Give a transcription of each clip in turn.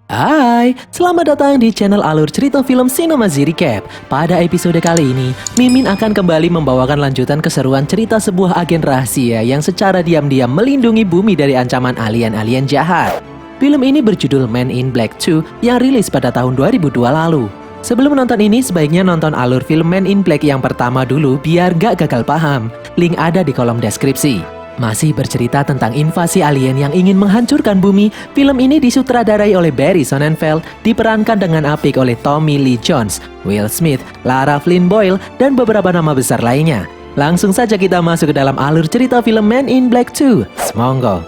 Hai, selamat datang di channel alur cerita film Cinemazy Recap. Pada episode kali ini, Mimin akan kembali membawakan lanjutan keseruan cerita sebuah agen rahasia yang secara diam-diam melindungi bumi dari ancaman alien-alien jahat. Film ini berjudul Men in Black 2 yang rilis pada tahun 2002 lalu. Sebelum nonton ini, sebaiknya nonton alur film Men in Black yang pertama dulu biar gak gagal paham. Link ada di kolom deskripsi. Masih bercerita tentang invasi alien yang ingin menghancurkan bumi, film ini disutradarai oleh Barry Sonnenfeld, diperankan dengan apik oleh Tommy Lee Jones, Will Smith, Lara Flynn Boyle, dan beberapa nama besar lainnya. Langsung saja kita masuk ke dalam alur cerita film Men in Black 2. Semonggo.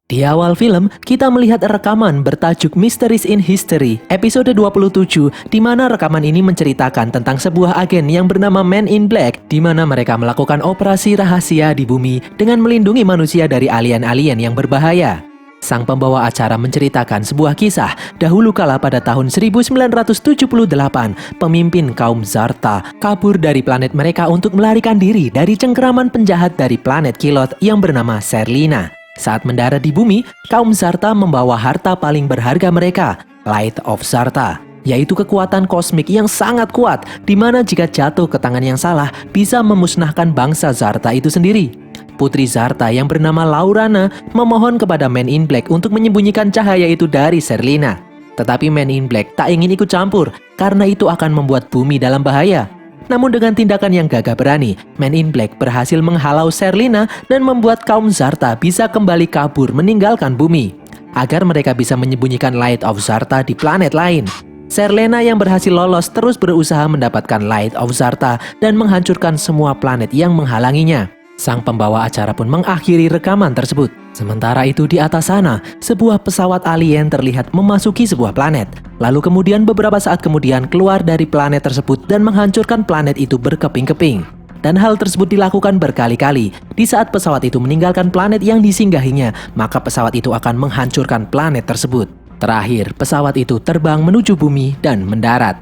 Di awal film, kita melihat rekaman bertajuk Mysteries in History, episode 27, di mana rekaman ini menceritakan tentang sebuah agen yang bernama Men in Black, di mana mereka melakukan operasi rahasia di bumi dengan melindungi manusia dari alien-alien yang berbahaya. Sang pembawa acara menceritakan sebuah kisah, dahulu kala pada tahun 1978, pemimpin kaum Zarta kabur dari planet mereka untuk melarikan diri dari cengkeraman penjahat dari planet Kilot yang bernama Serlina. Saat mendarat di bumi, kaum Zarta membawa harta paling berharga mereka, Light of Zarta, yaitu kekuatan kosmik yang sangat kuat, di mana jika jatuh ke tangan yang salah, bisa memusnahkan bangsa Zarta itu sendiri. Putri Zarta yang bernama Laurana memohon kepada Men in Black untuk menyembunyikan cahaya itu dari Serlina. Tetapi Men in Black tak ingin ikut campur, karena itu akan membuat bumi dalam bahaya. Namun dengan tindakan yang gagah berani, Men in Black berhasil menghalau Serlina dan membuat kaum Zarta bisa kembali kabur meninggalkan bumi, agar mereka bisa menyembunyikan Light of Zarta di planet lain. Serlina yang berhasil lolos terus berusaha mendapatkan Light of Zarta dan menghancurkan semua planet yang menghalanginya. Sang pembawa acara pun mengakhiri rekaman tersebut. Sementara itu di atas sana, sebuah pesawat alien terlihat memasuki sebuah planet. Lalu kemudian beberapa saat kemudian keluar dari planet tersebut dan menghancurkan planet itu berkeping-keping. Dan hal tersebut dilakukan berkali-kali. Di saat pesawat itu meninggalkan planet yang disinggahinya, maka pesawat itu akan menghancurkan planet tersebut. Terakhir, pesawat itu terbang menuju bumi dan mendarat.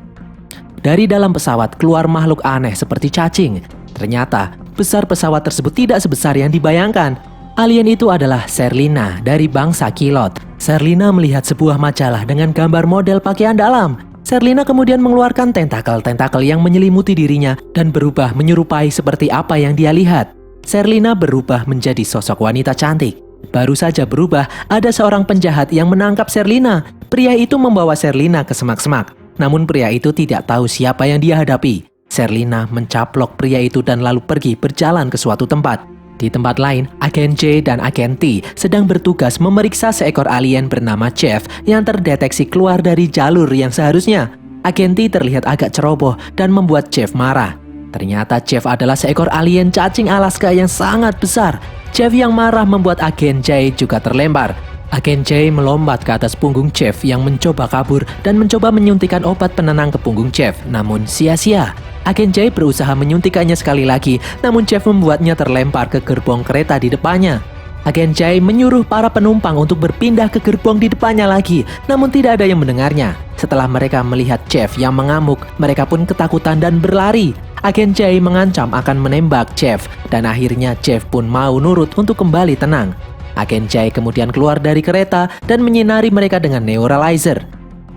Dari dalam pesawat keluar makhluk aneh seperti cacing. Ternyata, besar pesawat tersebut tidak sebesar yang dibayangkan. Alien itu adalah Serlina dari bangsa Kilot. Serlina melihat sebuah majalah dengan gambar model pakaian dalam. Serlina kemudian mengeluarkan tentakel-tentakel yang menyelimuti dirinya dan berubah menyerupai seperti apa yang dia lihat. Serlina berubah menjadi sosok wanita cantik. Baru saja berubah, ada seorang penjahat yang menangkap Serlina. Pria itu membawa Serlina ke semak-semak. Namun pria itu tidak tahu siapa yang dia hadapi. Serlina mencaplok pria itu dan lalu pergi berjalan ke suatu tempat. Di tempat lain, Agen J dan Agen T sedang bertugas memeriksa seekor alien bernama Jeff yang terdeteksi keluar dari jalur yang seharusnya. Agen T terlihat agak ceroboh dan membuat Jeff marah. Ternyata Jeff adalah seekor alien cacing Alaska yang sangat besar. Jeff yang marah membuat Agen J juga terlempar. Agen J melompat ke atas punggung Jeff yang mencoba kabur dan mencoba menyuntikkan obat penenang ke punggung Jeff, namun sia-sia. Agen J berusaha menyuntikannya sekali lagi, namun Jeff membuatnya terlempar ke gerbong kereta di depannya. Agen J menyuruh para penumpang untuk berpindah ke gerbong di depannya lagi, namun tidak ada yang mendengarnya. Setelah mereka melihat Jeff yang mengamuk, mereka pun ketakutan dan berlari. Agen J mengancam akan menembak Jeff, dan akhirnya Jeff pun mau nurut untuk kembali tenang. Agen J kemudian keluar dari kereta dan menyinari mereka dengan neuralizer.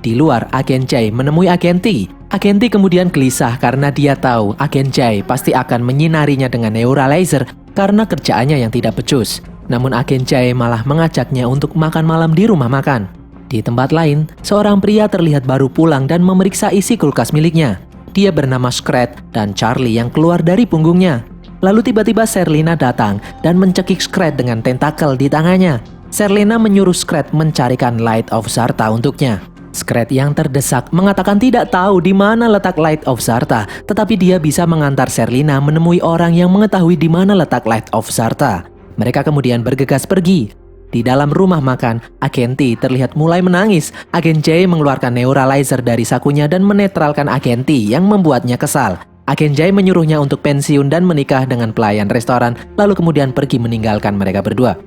Di luar, Agen J menemui Agen T. Agen T kemudian gelisah karena dia tahu Agen J pasti akan menyinarinya dengan neuralizer karena kerjaannya yang tidak becus. Namun Agen J malah mengajaknya untuk makan malam di rumah makan. Di tempat lain, seorang pria terlihat baru pulang dan memeriksa isi kulkas miliknya. Dia bernama Scrat dan Charlie yang keluar dari punggungnya. Lalu tiba-tiba Serlina datang dan mencekik Scrat dengan tentakel di tangannya. Serlina menyuruh Scrat mencarikan Light of Zarta untuknya. Scrat yang terdesak mengatakan tidak tahu di mana letak Light of Zarta, tetapi dia bisa mengantar Serlina menemui orang yang mengetahui di mana letak Light of Zarta. Mereka kemudian bergegas pergi. Di dalam rumah makan, Agen T terlihat mulai menangis. Agen J mengeluarkan neuralizer dari sakunya dan menetralkan Agen T yang membuatnya kesal. Agen J menyuruhnya untuk pensiun dan menikah dengan pelayan restoran, lalu kemudian pergi meninggalkan mereka berdua.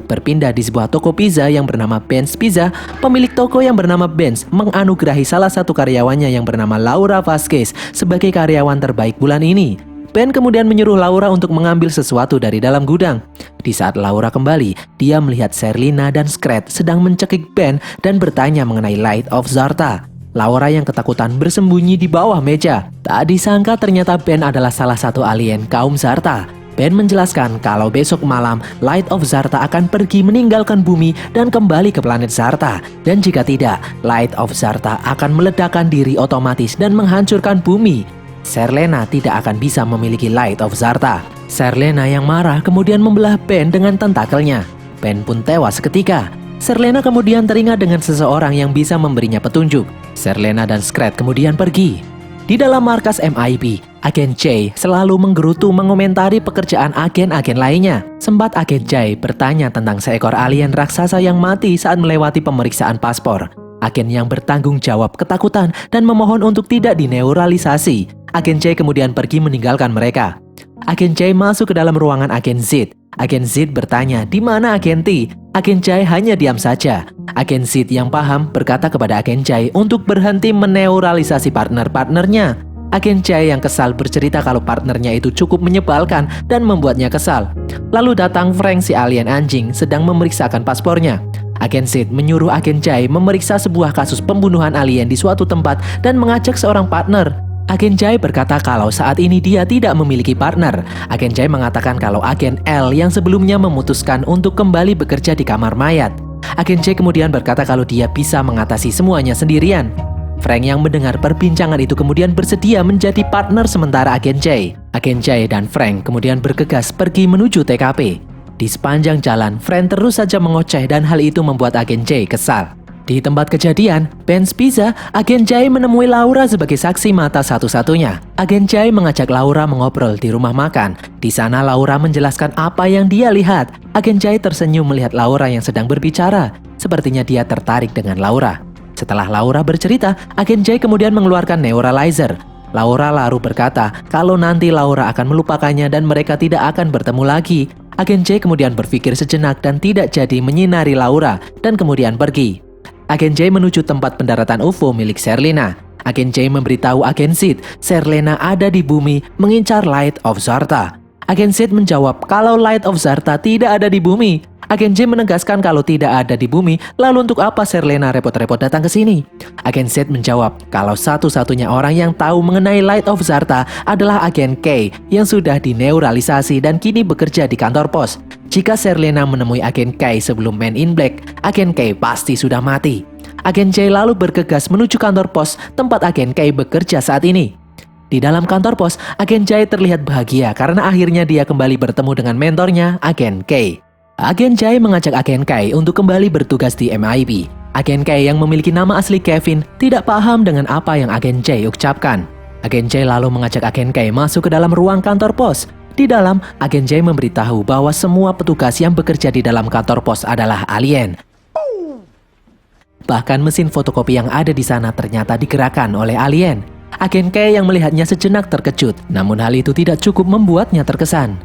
Berpindah di sebuah toko pizza yang bernama Ben's Pizza, pemilik toko yang bernama Ben's menganugerahi salah satu karyawannya yang bernama Laura Vasquez sebagai karyawan terbaik bulan ini. Ben kemudian menyuruh Laura untuk mengambil sesuatu dari dalam gudang. Di saat Laura kembali, dia melihat Serlina dan Scrat sedang mencekik Ben dan bertanya mengenai Light of Zarta. Laura yang ketakutan bersembunyi di bawah meja. Tak disangka ternyata Ben adalah salah satu alien kaum Zarta. Ben menjelaskan kalau besok malam Light of Zarta akan pergi meninggalkan bumi dan kembali ke planet Zarta. Dan jika tidak, Light of Zarta akan meledakkan diri otomatis dan menghancurkan bumi. Serlena tidak akan bisa memiliki Light of Zarta. Serlena yang marah kemudian membelah Ben dengan tentakelnya. Ben pun tewas seketika. Serlena kemudian teringat dengan seseorang yang bisa memberinya petunjuk. Serlena dan Scrat kemudian pergi. Di dalam markas MIB, Agen J selalu menggerutu mengomentari pekerjaan agen-agen lainnya. Sempat Agen J bertanya tentang seekor alien raksasa yang mati saat melewati pemeriksaan paspor. Agen yang bertanggung jawab ketakutan dan memohon untuk tidak dineuralisasi. Agen J kemudian pergi meninggalkan mereka. Agen J masuk ke dalam ruangan Agen Z. Agen Z bertanya, di mana Agen T? Agen J hanya diam saja. Agen Z yang paham berkata kepada Agen J untuk berhenti meneuralisasi partner-partnernya. Agen J yang kesal bercerita kalau partnernya itu cukup menyebalkan dan membuatnya kesal. Lalu datang Frank si alien anjing sedang memeriksakan paspornya. Agen Z menyuruh Agen J memeriksa sebuah kasus pembunuhan alien di suatu tempat dan mengajak seorang partner. Agen J berkata kalau saat ini dia tidak memiliki partner. Agen J mengatakan kalau Agen L yang sebelumnya memutuskan untuk kembali bekerja di kamar mayat. Agen J kemudian berkata kalau dia bisa mengatasi semuanya sendirian. Frank yang mendengar perbincangan itu kemudian bersedia menjadi partner sementara Agen J. Agen J dan Frank kemudian bergegas pergi menuju TKP. Di sepanjang jalan, Frank terus saja mengoceh dan hal itu membuat Agen J kesal. Di tempat kejadian, Ben's Pizza, Agen J menemui Laura sebagai saksi mata satu-satunya. Agen J mengajak Laura mengobrol di rumah makan. Di sana Laura menjelaskan apa yang dia lihat. Agen J tersenyum melihat Laura yang sedang berbicara. Sepertinya dia tertarik dengan Laura. Setelah Laura bercerita, Agen J kemudian mengeluarkan neuralizer. Laura lalu berkata kalau nanti Laura akan melupakannya dan mereka tidak akan bertemu lagi. Agen J kemudian berpikir sejenak dan tidak jadi menyinari Laura dan kemudian pergi. Agen J menuju tempat pendaratan UFO milik Serlena. Agen J memberitahu Agen Z, Serlena ada di bumi mengincar Light of Zarta. Agen Z menjawab kalau Light of Zarta tidak ada di bumi. Agen J menegaskan kalau tidak ada di bumi, lalu untuk apa Serlena repot-repot datang ke sini? Agen Z menjawab kalau satu-satunya orang yang tahu mengenai Light of Zarta adalah Agen K yang sudah dineuralisasi dan kini bekerja di kantor pos. Jika Serlena menemui Agen K sebelum Men in Black, Agen K pasti sudah mati. Agen J lalu bergegas menuju kantor pos tempat Agen K bekerja saat ini. Di dalam kantor pos, Agen J terlihat bahagia karena akhirnya dia kembali bertemu dengan mentornya, Agen K. Agen J mengajak Agen K untuk kembali bertugas di MIB. Agen K yang memiliki nama asli Kevin tidak paham dengan apa yang Agen J ucapkan. Agen J lalu mengajak Agen K masuk ke dalam ruang kantor pos. Di dalam, Agen J memberitahu bahwa semua petugas yang bekerja di dalam kantor pos adalah alien. Bahkan mesin fotokopi yang ada di sana ternyata digerakkan oleh alien. Agen K yang melihatnya sejenak terkejut, namun hal itu tidak cukup membuatnya terkesan.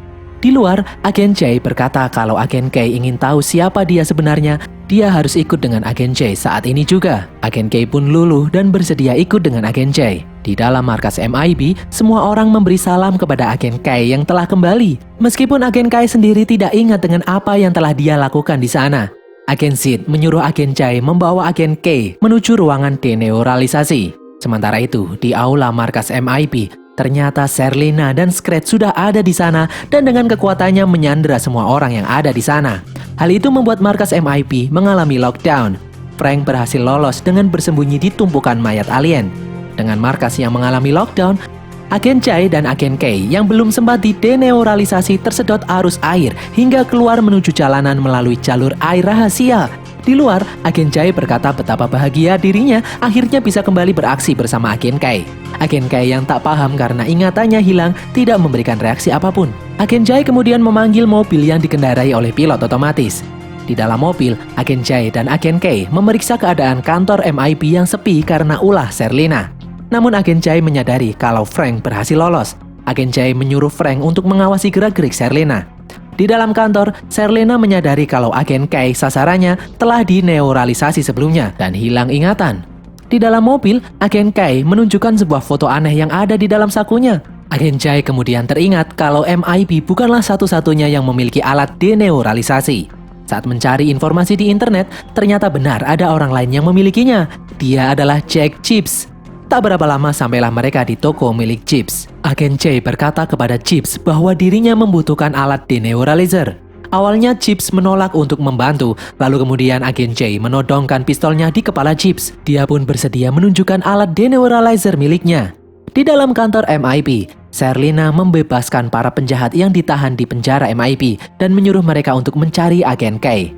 Di luar, Agen J berkata kalau Agen K ingin tahu siapa dia sebenarnya, dia harus ikut dengan Agen J saat ini juga. Agen K pun luluh dan bersedia ikut dengan Agen J. Di dalam markas MIB, semua orang memberi salam kepada Agen K yang telah kembali. Meskipun Agen K sendiri tidak ingat dengan apa yang telah dia lakukan di sana. Agen Z menyuruh Agen J membawa Agen K menuju ruangan deneuralisasi. Sementara itu, di aula markas MIB, ternyata Serlena dan Scrat sudah ada di sana dan dengan kekuatannya menyandera semua orang yang ada di sana. Hal itu membuat markas MIB mengalami lockdown. Frank berhasil lolos dengan bersembunyi di tumpukan mayat alien. Dengan markas yang mengalami lockdown, Agen J dan Agen K yang belum sempat dideneuralisasi tersedot arus air hingga keluar menuju jalanan melalui jalur air rahasia. Di luar, Agen J berkata betapa bahagia dirinya akhirnya bisa kembali beraksi bersama Agen K. Agen K yang tak paham karena ingatannya hilang tidak memberikan reaksi apapun. Agen J kemudian memanggil mobil yang dikendarai oleh pilot otomatis. Di dalam mobil, Agen J dan Agen K memeriksa keadaan kantor MIB yang sepi karena ulah Serlena. Namun Agen J menyadari kalau Frank berhasil lolos. Agen J menyuruh Frank untuk mengawasi gerak-gerik Serlena. Di dalam kantor, Serlena menyadari kalau Agen K sasarannya telah dineuralisasi sebelumnya dan hilang ingatan. Di dalam mobil, Agen K menunjukkan sebuah foto aneh yang ada di dalam sakunya. Agen Jai kemudian teringat kalau MIB bukanlah satu-satunya yang memiliki alat deneuralisasi. Saat mencari informasi di internet, ternyata benar ada orang lain yang memilikinya. Dia adalah Jack Chips. Tak berapa lama sampailah mereka di toko milik Chips. Agen Jai berkata kepada Chips bahwa dirinya membutuhkan alat deneuralizer. Awalnya Chips menolak untuk membantu, lalu kemudian Agen Jai menodongkan pistolnya di kepala Chips. Dia pun bersedia menunjukkan alat deneuralizer miliknya. Di dalam kantor MIB, Serlina membebaskan para penjahat yang ditahan di penjara MIB dan menyuruh mereka untuk mencari Agen K.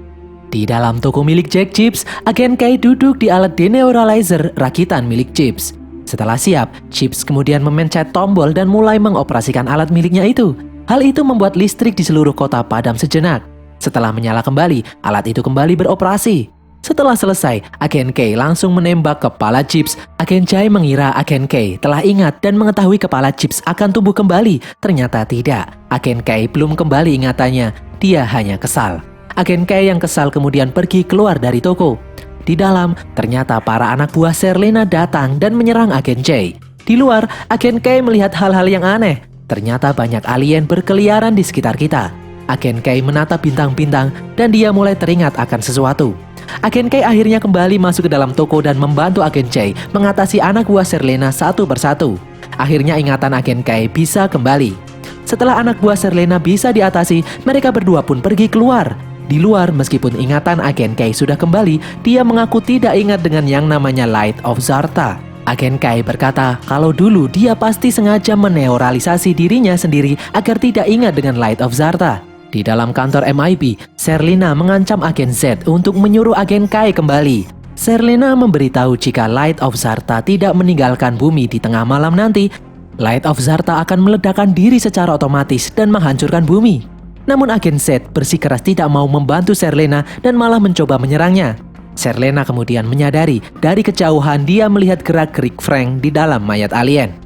Di dalam toko milik Jack Chips, Agen K duduk di alat deneuralizer rakitan milik Chips. Setelah siap, Chips kemudian memencet tombol dan mulai mengoperasikan alat miliknya itu. Hal itu membuat listrik di seluruh kota padam sejenak. Setelah menyala kembali, alat itu kembali beroperasi. Setelah selesai, Agen K langsung menembak kepala Chips. Agen Jai mengira Agen K telah ingat dan mengetahui kepala Chips akan tumbuh kembali. Ternyata tidak. Agen K belum kembali ingatannya. Dia hanya kesal. Agen K yang kesal kemudian pergi keluar dari toko. Di dalam, ternyata para anak buah Serlina datang dan menyerang Agen Jai. Di luar, Agen K melihat hal-hal yang aneh. Ternyata banyak alien berkeliaran di sekitar kita. Agen K menatap bintang-bintang dan dia mulai teringat akan sesuatu. Agen K akhirnya kembali masuk ke dalam toko dan membantu Agen Jai mengatasi anak buah Serlina satu persatu. Akhirnya ingatan Agen K bisa kembali. Setelah anak buah Serlina bisa diatasi, mereka berdua pun pergi keluar. Di luar, meskipun ingatan Agen K sudah kembali, dia mengaku tidak ingat dengan yang namanya Light of Zarta. Agen K berkata kalau dulu dia pasti sengaja meneuralisasi dirinya sendiri agar tidak ingat dengan Light of Zarta. Di dalam kantor MIB, Serlina mengancam Agen Z untuk menyuruh Agen K kembali. Serlina memberitahu jika Light of Zarta tidak meninggalkan bumi di tengah malam nanti, Light of Zarta akan meledakkan diri secara otomatis dan menghancurkan bumi. Namun Agen Z bersikeras tidak mau membantu Serlina dan malah mencoba menyerangnya. Serlina kemudian menyadari dari kejauhan dia melihat gerak-gerik Frank di dalam mayat alien.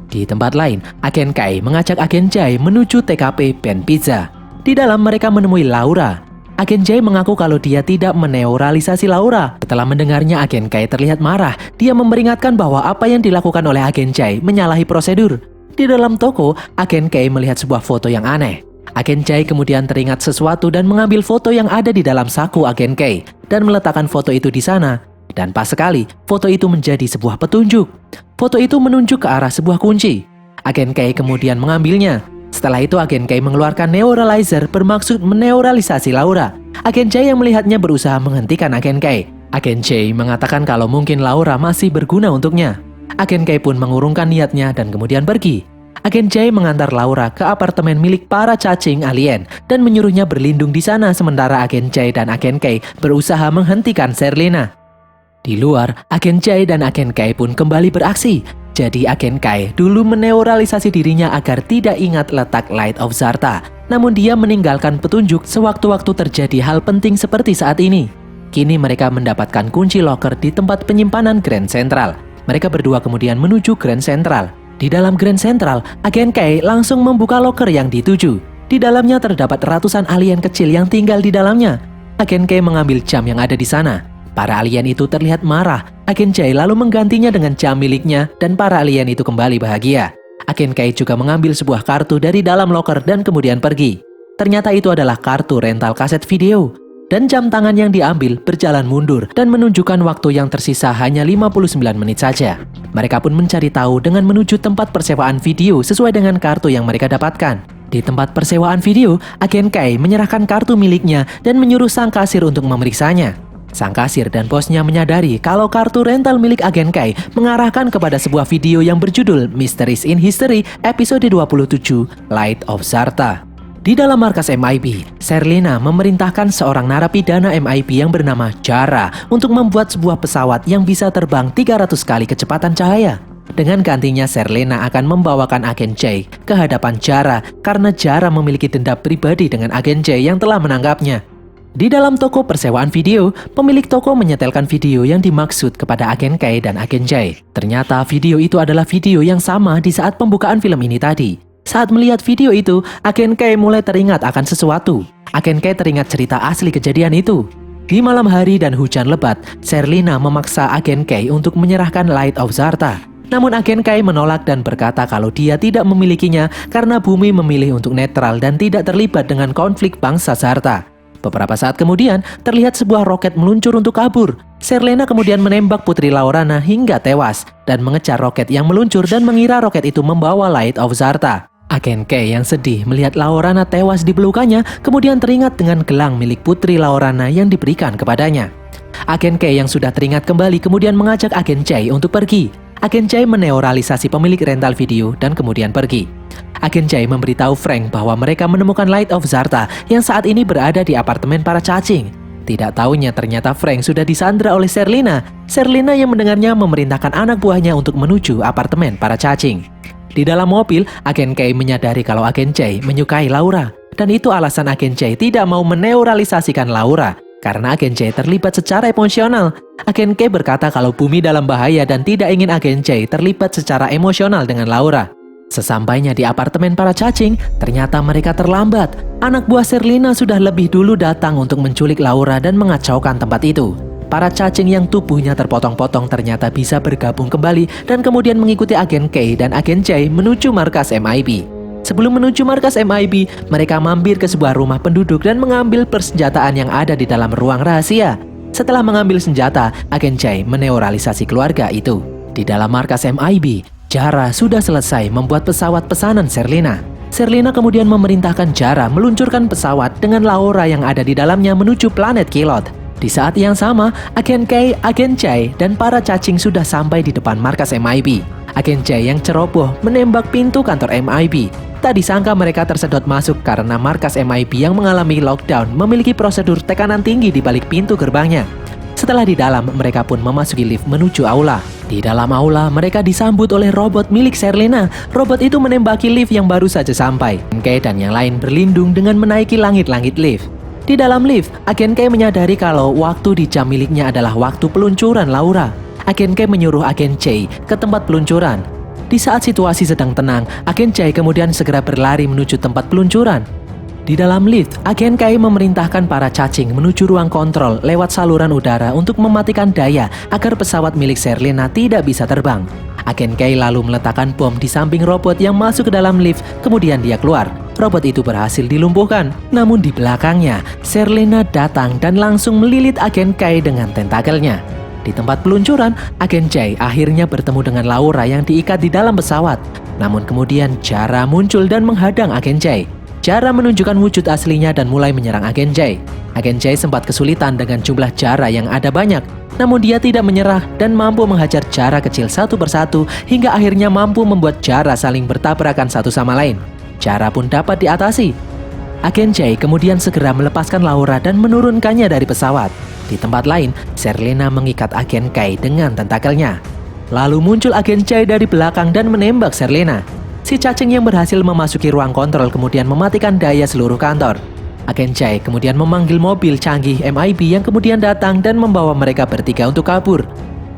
Di tempat lain, Agen K mengajak Agen Jai menuju TKP Ben Pizza. Di dalam mereka menemui Laura. Agen Jai mengaku kalau dia tidak meneuralisasi Laura. Setelah mendengarnya, Agen K terlihat marah. Dia memperingatkan bahwa apa yang dilakukan oleh Agen Jai menyalahi prosedur. Di dalam toko, Agen K melihat sebuah foto yang aneh. Agen Jai kemudian teringat sesuatu dan mengambil foto yang ada di dalam saku Agen K dan meletakkan foto itu di sana. Dan pas sekali, foto itu menjadi sebuah petunjuk. Foto itu menunjuk ke arah sebuah kunci. Agen K kemudian mengambilnya. Setelah itu Agen K mengeluarkan neuralizer bermaksud meneuralisasi Laura. Agen Jai yang melihatnya berusaha menghentikan Agen K. Agen Jai mengatakan kalau mungkin Laura masih berguna untuknya. Agen K pun mengurungkan niatnya dan kemudian pergi. Agen Jai mengantar Laura ke apartemen milik para cacing alien dan menyuruhnya berlindung di sana sementara Agen Jai dan Agen K berusaha menghentikan Serlina. Di luar, Agen Jai dan Agen K pun kembali beraksi. Jadi Agen K dulu meneuralisasi dirinya agar tidak ingat letak Light of Zarta. Namun dia meninggalkan petunjuk sewaktu-waktu terjadi hal penting seperti saat ini. Kini mereka mendapatkan kunci locker di tempat penyimpanan Grand Central. Mereka berdua kemudian menuju Grand Central. Di dalam Grand Central, Agen K langsung membuka locker yang dituju. Di dalamnya terdapat ratusan alien kecil yang tinggal di dalamnya. Agen K mengambil jam yang ada di sana. Para alien itu terlihat marah. Agen Jai lalu menggantinya dengan jam miliknya dan para alien itu kembali bahagia. Agen K juga mengambil sebuah kartu dari dalam locker dan kemudian pergi. Ternyata itu adalah kartu rental kaset video. Dan jam tangan yang diambil berjalan mundur dan menunjukkan waktu yang tersisa hanya 59 menit saja. Mereka pun mencari tahu dengan menuju tempat persewaan video sesuai dengan kartu yang mereka dapatkan. Di tempat persewaan video, Agen K menyerahkan kartu miliknya dan menyuruh sang kasir untuk memeriksanya. Sang kasir dan bosnya menyadari kalau kartu rental milik Agen K mengarahkan kepada sebuah video yang berjudul Mysteries in History episode 27 Light of Zarta. Di dalam markas MIB, Serlina memerintahkan seorang narapidana MIB yang bernama Jara untuk membuat sebuah pesawat yang bisa terbang 300 kali kecepatan cahaya. Dengan gantinya, Serlina akan membawakan Agen J ke hadapan Jara karena Jara memiliki dendam pribadi dengan Agen J yang telah menangkapnya. Di dalam toko persewaan video, pemilik toko menyetelkan video yang dimaksud kepada Agen K dan Agen J. Ternyata video itu adalah video yang sama di saat pembukaan film ini tadi. Saat melihat video itu, Agen K mulai teringat akan sesuatu. Agen K teringat cerita asli kejadian itu. Di malam hari dan hujan lebat, Serlina memaksa Agen K untuk menyerahkan Light of Zarta. Namun Agen Kai menolak dan berkata kalau dia tidak memilikinya karena bumi memilih untuk netral dan tidak terlibat dengan konflik bangsa Zarta. Beberapa saat kemudian, terlihat sebuah roket meluncur untuk kabur. Serlena kemudian menembak Putri Laurana hingga tewas dan mengejar roket yang meluncur dan mengira roket itu membawa Light of Zarta. Agen Kai yang sedih melihat Laurana tewas di pelukannya kemudian teringat dengan gelang milik Putri Laurana yang diberikan kepadanya. Agen Kai yang sudah teringat kembali kemudian mengajak Agen Chai untuk pergi. Agen Chai meneoralisasi pemilik rental video dan kemudian pergi. Agen Chai memberitahu Frank bahwa mereka menemukan Light of Zarta yang saat ini berada di apartemen para cacing. Tidak tahunya ternyata Frank sudah disandra oleh Serlena. Serlena yang mendengarnya memerintahkan anak buahnya untuk menuju apartemen para cacing. Di dalam mobil, Agen Kai menyadari kalau Agen Chai menyukai Laura. Dan itu alasan Agen Chai tidak mau meneoralisasikan Laura. Karena Agen Chai terlibat secara emosional. Agen Kai berkata kalau bumi dalam bahaya dan tidak ingin Agen Chai terlibat secara emosional dengan Laura. Sesampainya di apartemen para cacing, ternyata mereka terlambat. Anak buah Serlena sudah lebih dulu datang untuk menculik Laura dan mengacaukan tempat itu. Para cacing yang tubuhnya terpotong-potong ternyata bisa bergabung kembali dan kemudian mengikuti Agen Kai dan Agen Chai menuju markas MIB. Sebelum menuju markas MIB, mereka mampir ke sebuah rumah penduduk dan mengambil persenjataan yang ada di dalam ruang rahasia. Setelah mengambil senjata, Agen Chai meneoralisasi keluarga itu. Di dalam markas MIB, Jara sudah selesai membuat pesawat pesanan Serlena. Serlena kemudian memerintahkan Jara meluncurkan pesawat dengan Laura yang ada di dalamnya menuju planet Kilot. Di saat yang sama, Agen Kai, Agen Chai, dan para cacing sudah sampai di depan markas MIB. Agen Chai yang ceroboh menembak pintu kantor MIB. Tak disangka mereka tersedot masuk karena markas MIB yang mengalami lockdown memiliki prosedur tekanan tinggi di balik pintu gerbangnya. Setelah di dalam, mereka pun memasuki lift menuju aula. Di dalam aula, mereka disambut oleh robot milik Serlena. Robot itu menembaki lift yang baru saja sampai. Agen Kai dan yang lain berlindung dengan menaiki langit-langit lift. Di dalam lift, Agen Kai menyadari kalau waktu di jam miliknya adalah waktu peluncuran Laura. Agen Kai menyuruh Agen Chai ke tempat peluncuran. Di saat situasi sedang tenang, Agen Chai kemudian segera berlari menuju tempat peluncuran. Di dalam lift, Agen Kai memerintahkan para cacing menuju ruang kontrol lewat saluran udara untuk mematikan daya agar pesawat milik Serlena tidak bisa terbang. Agen Kai lalu meletakkan bom di samping robot yang masuk ke dalam lift, kemudian dia keluar. Robot itu berhasil dilumpuhkan. Namun di belakangnya, Serlena datang dan langsung melilit Agen Kai dengan tentakelnya. Di tempat peluncuran, Agen Chai akhirnya bertemu dengan Laura yang diikat di dalam pesawat. Namun kemudian Jara muncul dan menghadang Agen Chai. Jara menunjukkan wujud aslinya dan mulai menyerang Agen Chai. Agen Chai sempat kesulitan dengan jumlah Jara yang ada banyak. Namun dia tidak menyerah dan mampu menghajar Jara kecil satu persatu hingga akhirnya mampu membuat Jara saling bertabrakan satu sama lain. Jara pun dapat diatasi. Agen Chai kemudian segera melepaskan Laura dan menurunkannya dari pesawat. Di tempat lain, Serlena mengikat Agen Kai dengan tentakelnya. Lalu muncul Agen Chai dari belakang dan menembak Serlena. Si cacing yang berhasil memasuki ruang kontrol kemudian mematikan daya seluruh kantor. Agen Chai kemudian memanggil mobil canggih MIB yang kemudian datang dan membawa mereka bertiga untuk kabur.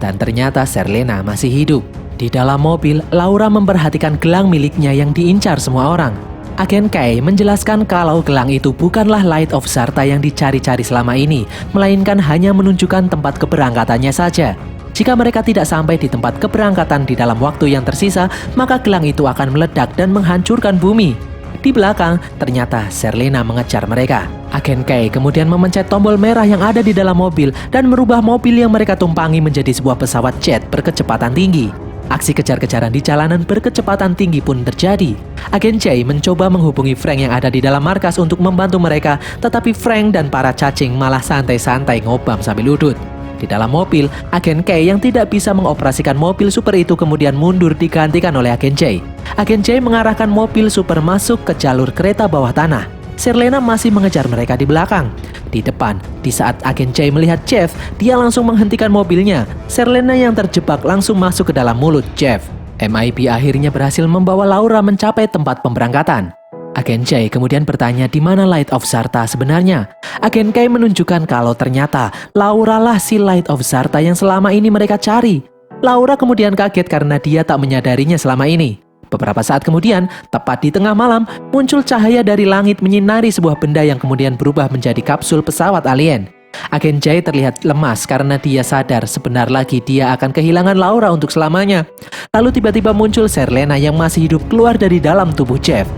Dan ternyata Serlena masih hidup. Di dalam mobil, Laura memperhatikan gelang miliknya yang diincar semua orang. Agen Kai menjelaskan kalau gelang itu bukanlah Light of Zarta yang dicari-cari selama ini, melainkan hanya menunjukkan tempat keberangkatannya saja. Jika mereka tidak sampai di tempat keberangkatan di dalam waktu yang tersisa, maka gelang itu akan meledak dan menghancurkan bumi. Di belakang, ternyata Serlena mengejar mereka. Agen Kai kemudian memencet tombol merah yang ada di dalam mobil dan merubah mobil yang mereka tumpangi menjadi sebuah pesawat jet berkecepatan tinggi. Aksi kejar-kejaran di jalanan berkecepatan tinggi pun terjadi. Agen Chai mencoba menghubungi Frank yang ada di dalam markas untuk membantu mereka, tetapi Frank dan para cacing malah santai-santai ngobam sambil udut. Di dalam mobil, Agen Kai yang tidak bisa mengoperasikan mobil super itu kemudian mundur digantikan oleh Agen Chai. Agen Chai mengarahkan mobil super masuk ke jalur kereta bawah tanah. Serlena masih mengejar mereka di belakang. Di depan, di saat Agen Chai melihat Jeff, dia langsung menghentikan mobilnya. Serlena yang terjebak langsung masuk ke dalam mulut Jeff. MIB akhirnya berhasil membawa Laura mencapai tempat pemberangkatan. Agen Chai kemudian bertanya di mana Light of Zarta sebenarnya. Agen Kai menunjukkan kalau ternyata Laura lah si Light of Zarta yang selama ini mereka cari. Laura kemudian kaget karena dia tak menyadarinya selama ini. Beberapa saat kemudian, tepat di tengah malam, muncul cahaya dari langit menyinari sebuah benda yang kemudian berubah menjadi kapsul pesawat alien. Agen J terlihat lemas karena dia sadar sebentar lagi dia akan kehilangan Laura untuk selamanya. Lalu tiba-tiba muncul Serlena yang masih hidup keluar dari dalam tubuh Jeff.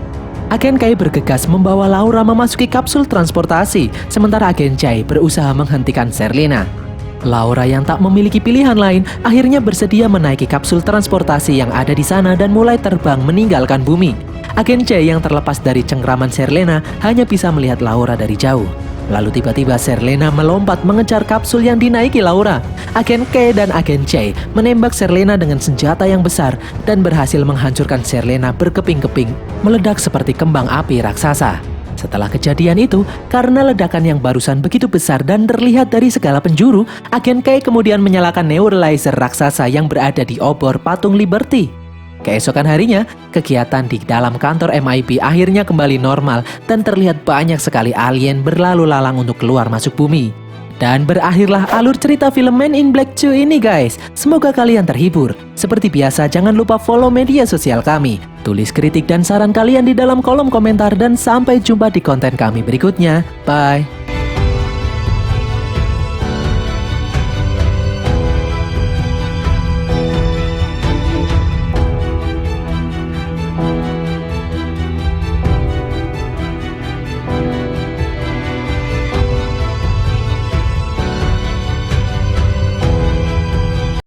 Agen K bergegas membawa Laura memasuki kapsul transportasi, sementara Agen J berusaha menghentikan Serlena. Laura yang tak memiliki pilihan lain akhirnya bersedia menaiki kapsul transportasi yang ada di sana dan mulai terbang meninggalkan bumi. Agen J yang terlepas dari cengkraman Serlena hanya bisa melihat Laura dari jauh. Lalu tiba-tiba Serlena melompat mengejar kapsul yang dinaiki Laura. Agen K dan Agen J menembak Serlena dengan senjata yang besar dan berhasil menghancurkan Serlena berkeping-keping, meledak seperti kembang api raksasa. Setelah kejadian itu, karena ledakan yang barusan begitu besar dan terlihat dari segala penjuru, Agen K kemudian menyalakan neuralizer raksasa yang berada di obor patung Liberty. Keesokan harinya, kegiatan di dalam kantor MIB akhirnya kembali normal dan terlihat banyak sekali alien berlalu lalang untuk keluar masuk bumi. Dan berakhirlah alur cerita film Men in Black 2 ini guys. Semoga kalian terhibur. Seperti biasa jangan lupa follow media sosial kami. Tulis kritik dan saran kalian di dalam kolom komentar dan sampai jumpa di konten kami berikutnya. Bye!